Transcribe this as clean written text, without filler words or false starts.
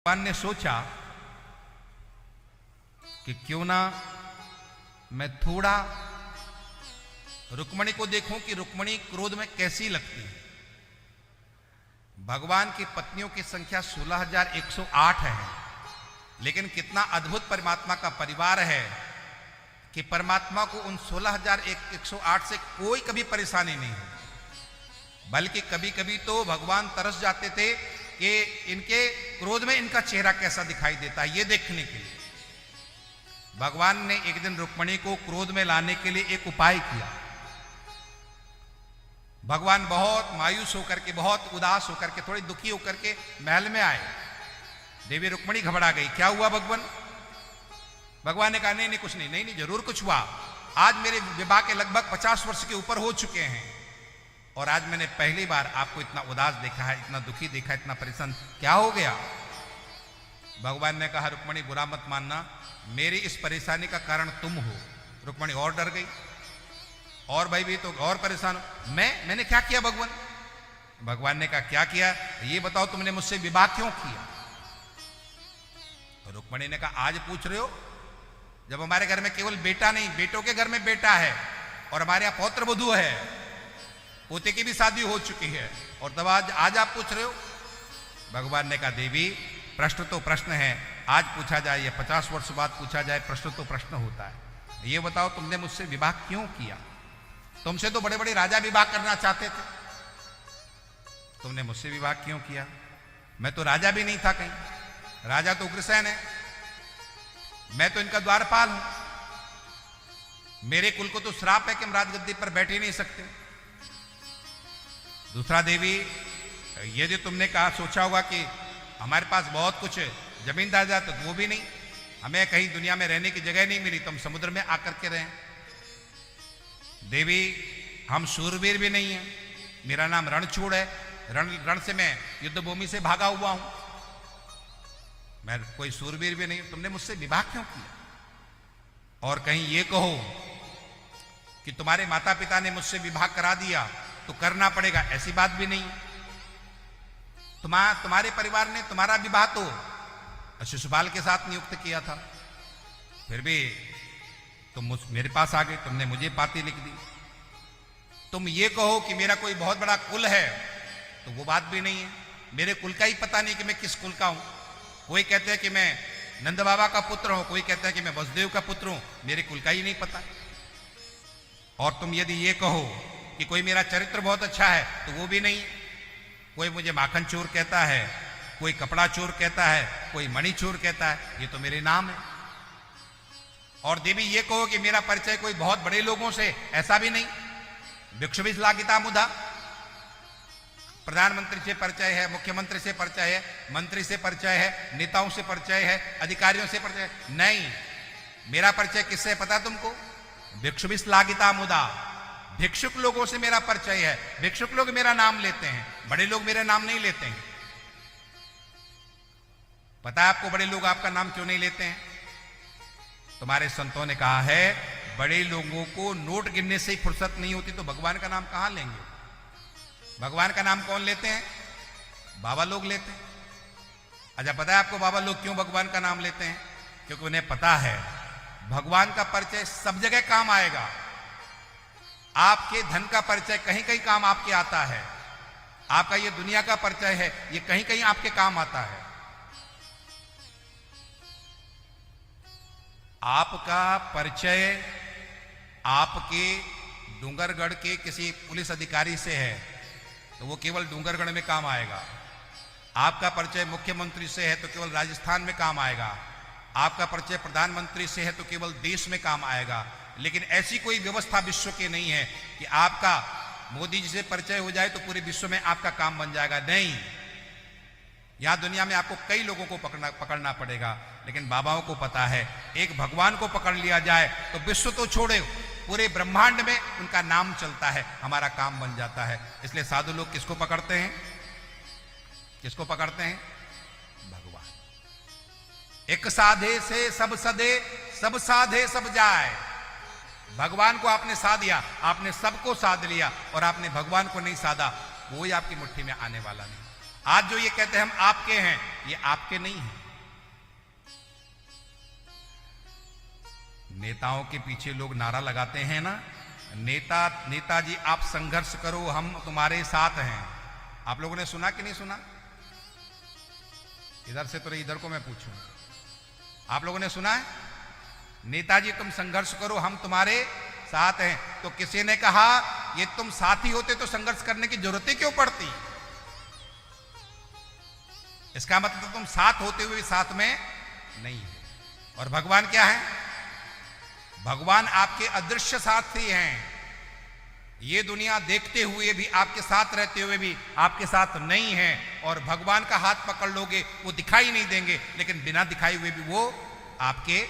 भगवान ने सोचा कि क्यों ना मैं थोड़ा रुक्मणी को देखूं कि रुक्मणी क्रोध में कैसी लगती है। भगवान की पत्नियों की संख्या 16,108 है, लेकिन कितना अद्भुत परमात्मा का परिवार है कि परमात्मा को उन 16,108 से कोई कभी परेशानी नहीं है, बल्कि कभी कभी तो भगवान तरस जाते थे कि इनके क्रोध में इनका चेहरा कैसा दिखाई देता है, ये देखने के लिए भगवान ने एक दिन रुक्मणी को क्रोध में लाने के लिए एक उपाय किया। भगवान बहुत मायूस होकर के, बहुत उदास होकर के, थोड़ी दुखी होकर के महल में आए। देवी रुक्मणी घबरा गई, क्या हुआ भगवान? भगवान ने कहा नहीं कुछ नहीं, नहीं जरूर कुछ हुआ। आज मेरे विवाह के लगभग 50 वर्ष के ऊपर हो चुके हैं और आज मैंने पहली बार आपको इतना उदास देखा है, इतना दुखी देखा, इतना परेशान, क्या हो गया? भगवान ने कहा रुक्मणी बुरा मत मानना, मेरी इस परेशानी का कारण तुम हो। रुक्मणी और डर गई और भाई भी तो और परेशान हो। मैंने क्या किया भगवान? भगवान ने कहा क्या किया ये बताओ, तुमने मुझसे विवाह क्यों किया? तो रुक्मणी ने कहा आज पूछ रहे हो, जब हमारे घर में केवल बेटा नहीं, बेटों के घर में बेटा है और हमारे यहां पौत्र वधू है, पोते की भी शादी हो चुकी है और तब आज आप पूछ रहे हो? भगवान ने कहा देवी प्रश्न तो प्रश्न है, आज पूछा जाए या 50 वर्ष बाद पूछा जाए, प्रश्न तो प्रश्न होता है। ये बताओ तुमने मुझसे विवाह क्यों किया? तुमसे तो बड़े बड़े राजा विवाह करना चाहते थे, तुमने मुझसे विवाह क्यों किया? मैं तो राजा भी नहीं था कहीं, राजा तो उग्रसेन है, मैं तो इनका द्वारपाल हूं। मेरे कुल को तो श्राप है कि हम राजगद्दी पर बैठ ही नहीं सकते। दूसरा देवी, यदि तुमने कहा सोचा होगा कि हमारे पास बहुत कुछ जमीन जायदाद तो वो भी नहीं, हमें कहीं दुनिया में रहने की जगह नहीं मिली तो हम समुद्र में आकर के रहे। देवी हम शूरवीर भी नहीं है, मेरा नाम रणछोड़ है, रण से मैं युद्ध भूमि से भागा हुआ हूं, मैं कोई शूरवीर भी नहीं। तुमने मुझसे विवाह क्यों किया? और कहीं ये कहो कि तुम्हारे माता पिता ने मुझसे विवाह करा दिया तो करना पड़ेगा, ऐसी बात भी नहीं। तुम्हारे परिवार ने तुम्हारा विवाह तो शिशुपाल के साथ नियुक्त किया था, फिर भी तुम मेरे पास आ गए, तुमने मुझे पाती लिख दी। तुम ये कहो कि मेरा कोई बहुत बड़ा कुल है तो वो बात भी नहीं है, मेरे कुल का ही पता नहीं कि मैं किस कुल का हूं। कोई कहते हैं कि मैं नंद बाबा का पुत्र हूं, कोई कहता है कि मैं वसुदेव का पुत्र हूं, मेरे कुल का ही नहीं पता। और तुम यदि ये कहो कि कोई मेरा चरित्र बहुत अच्छा है तो वो भी नहीं। कोई मुझे माखन चोर कहता है, कोई कपड़ा चोर कहता है, कोई मणि चोर कहता है, ये तो मेरे नाम है। और देवी ये कहो कि मेरा परिचय कोई बहुत बड़े लोगों से, ऐसा भी नहीं। भिक्षुभिश्लाघिता मुदा, प्रधानमंत्री से परिचय है, मुख्यमंत्री से परिचय है, मंत्री से परिचय है, नेताओं से परिचय है, अधिकारियों से परिचय नहीं। मेरा परिचय किससे पता तुमको? भिक्षुभिश्लाघिता मुदा, भिक्षुक लोगों से मेरा परिचय है। भिक्षुक लोग मेरा नाम लेते हैं, बड़े लोग मेरा नाम नहीं लेते हैं। पता है आपको बड़े लोग आपका नाम क्यों नहीं लेते हैं? तुम्हारे संतों ने कहा है बड़े लोगों को नोट गिनने से ही फुर्सत नहीं होती तो भगवान का नाम कहां लेंगे? भगवान का नाम कौन लेते हैं? बाबा लोग लेते हैं। अच्छा पता है आपको बाबा लोग क्यों भगवान का नाम लेते हैं? क्योंकि उन्हें पता है भगवान का परिचय सब जगह काम आएगा। आपके धन का परिचय कहीं कहीं काम आपके आता है, आपका ये दुनिया का परिचय है, ये कहीं कहीं आपके काम आता है। आपका परिचय आपके डूंगरगढ़ के किसी पुलिस अधिकारी से है तो वो केवल डूंगरगढ़ में काम आएगा। आपका परिचय मुख्यमंत्री से है तो केवल राजस्थान में काम आएगा। आपका परिचय प्रधानमंत्री से है तो केवल देश में काम आएगा। लेकिन ऐसी कोई व्यवस्था विश्व की नहीं है कि आपका मोदी जी से परिचय हो जाए तो पूरे विश्व में आपका काम बन जाएगा। नहीं, यहां दुनिया में आपको कई लोगों को पकड़ना पड़ेगा, लेकिन बाबाओं को पता है एक भगवान को पकड़ लिया जाए तो विश्व तो छोड़े, पूरे ब्रह्मांड में उनका नाम चलता है, हमारा काम बन जाता है। इसलिए साधु लोग किसको पकड़ते हैं? किसको पकड़ते हैं? भगवान। एक साधे से सब सदे, सब साधे सब जाए। भगवान को आपने साध लिया, आपने सबको साध लिया और आपने भगवान को नहीं साधा, कोई आपकी मुट्ठी में आने वाला नहीं। आज जो ये कहते हैं हम आपके हैं, ये आपके नहीं हैं। नेताओं के पीछे लोग नारा लगाते हैं ना, नेताजी आप संघर्ष करो, हम तुम्हारे साथ हैं। आप लोगों ने सुना कि नहीं सुना? इधर से तो इधर को मैं पूछूं, आप लोगों ने सुना है? नेताजी तुम संघर्ष करो, हम तुम्हारे साथ हैं। तो किसी ने कहा ये तुम साथी होते तो संघर्ष करने की जरूरत ही क्यों पड़ती? इसका मतलब तुम साथ होते हुए भी साथ में नहीं है। और भगवान क्या है? भगवान आपके अदृश्य साथी हैं। ये दुनिया देखते हुए भी, आपके साथ रहते हुए भी आपके साथ नहीं है। और भगवान का हाथ पकड़ लोगे वो दिखाई नहीं देंगे, लेकिन बिना दिखाई हुए भी वो आपके